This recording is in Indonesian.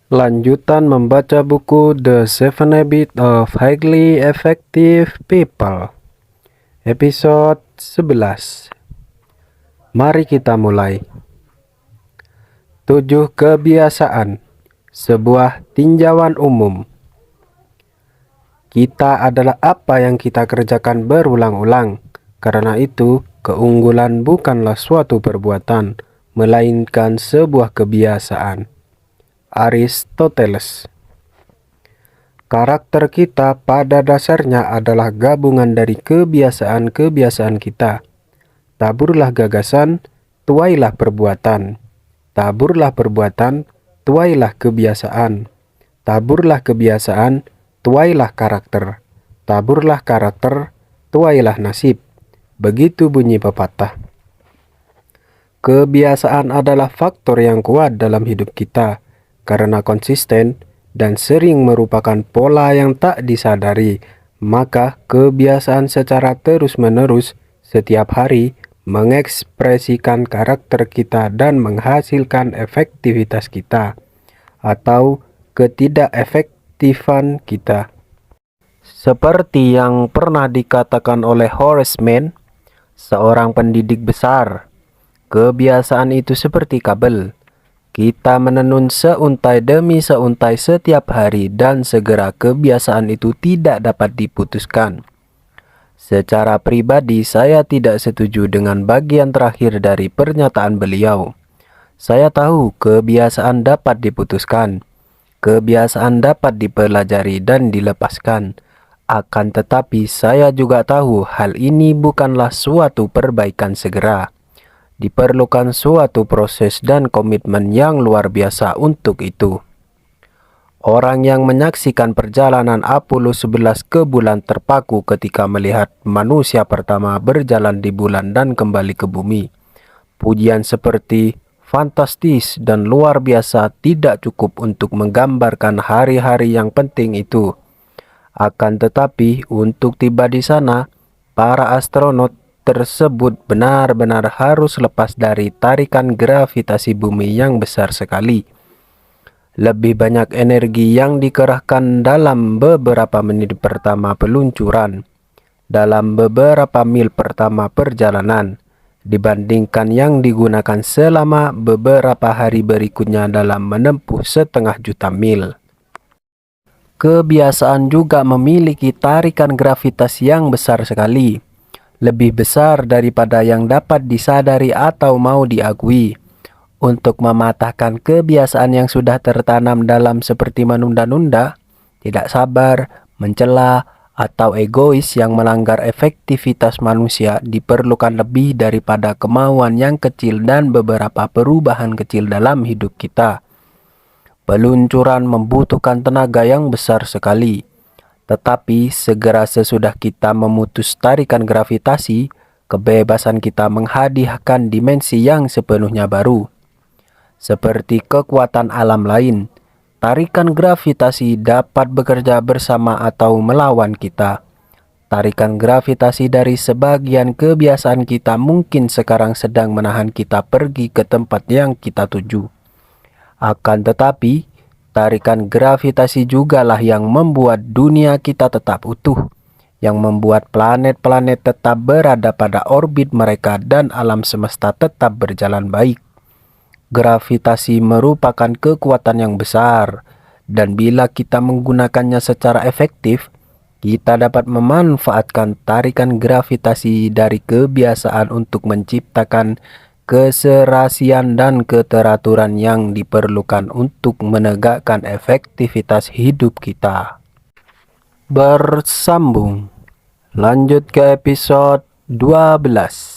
Lanjutan membaca buku The 7 Habits of Highly Effective People, episode 11. Mari kita mulai. 7 kebiasaan, sebuah tinjauan umum. Kita adalah apa yang kita kerjakan berulang-ulang. Karena itu, keunggulan bukanlah suatu perbuatan, melainkan sebuah kebiasaan. Aristoteles. Karakter kita pada dasarnya adalah gabungan dari kebiasaan-kebiasaan kita. Taburlah gagasan, tuailah perbuatan. Taburlah perbuatan, tuailah kebiasaan. Taburlah kebiasaan, tuailah karakter. Taburlah karakter, tuailah nasib. Begitu bunyi pepatah. Kebiasaan adalah faktor yang kuat dalam hidup kita, karena konsisten dan sering merupakan pola yang tak disadari, maka kebiasaan secara terus-menerus setiap hari mengekspresikan karakter kita dan menghasilkan efektivitas kita atau ketidakefektifan kita. Seperti yang pernah dikatakan oleh Horace Mann, seorang pendidik besar, kebiasaan itu seperti kabel. Kita menenun seuntai demi seuntai setiap hari dan segera kebiasaan itu tidak dapat diputuskan. Secara pribadi, saya tidak setuju dengan bagian terakhir dari pernyataan beliau. Saya tahu kebiasaan dapat diputuskan, kebiasaan dapat dipelajari dan dilepaskan. Akan tetapi, saya juga tahu hal ini bukanlah suatu perbaikan segera. Diperlukan suatu proses dan komitmen yang luar biasa untuk itu. Orang yang menyaksikan perjalanan Apollo 11 ke bulan terpaku ketika melihat manusia pertama berjalan di bulan dan kembali ke bumi. Pujian seperti fantastis dan luar biasa tidak cukup untuk menggambarkan hari-hari yang penting itu. Akan tetapi, untuk tiba di sana, para astronot tersebut benar-benar harus lepas dari tarikan gravitasi bumi yang besar sekali. Lebih banyak energi yang dikerahkan dalam beberapa menit pertama peluncuran, dalam beberapa mil pertama perjalanan, dibandingkan yang digunakan selama beberapa hari berikutnya dalam menempuh 1,5 juta mil. Kebiasaan juga memiliki tarikan gravitasi yang besar sekali, lebih besar daripada yang dapat disadari atau mau diakui. Untuk mematahkan kebiasaan yang sudah tertanam dalam seperti menunda-nunda, tidak sabar, mencela, atau egois yang melanggar efektivitas manusia, diperlukan lebih daripada kemauan yang kecil dan beberapa perubahan kecil dalam hidup kita. Peluncuran membutuhkan tenaga yang besar sekali. Tetapi segera sesudah kita memutus tarikan gravitasi, kebebasan kita menghadiahkan dimensi yang sepenuhnya baru. Seperti kekuatan alam lain, tarikan gravitasi dapat bekerja bersama atau melawan kita. Tarikan gravitasi dari sebagian kebiasaan kita mungkin sekarang sedang menahan kita pergi ke tempat yang kita tuju. Akan tetapi, tarikan gravitasi jugalah yang membuat dunia kita tetap utuh, yang membuat planet-planet tetap berada pada orbit mereka dan alam semesta tetap berjalan baik. Gravitasi merupakan kekuatan yang besar, dan bila kita menggunakannya secara efektif, kita dapat memanfaatkan tarikan gravitasi dari kebiasaan untuk menciptakan keserasian dan keteraturan yang diperlukan untuk menegakkan efektivitas hidup kita. Bersambung. Lanjut ke episode 12.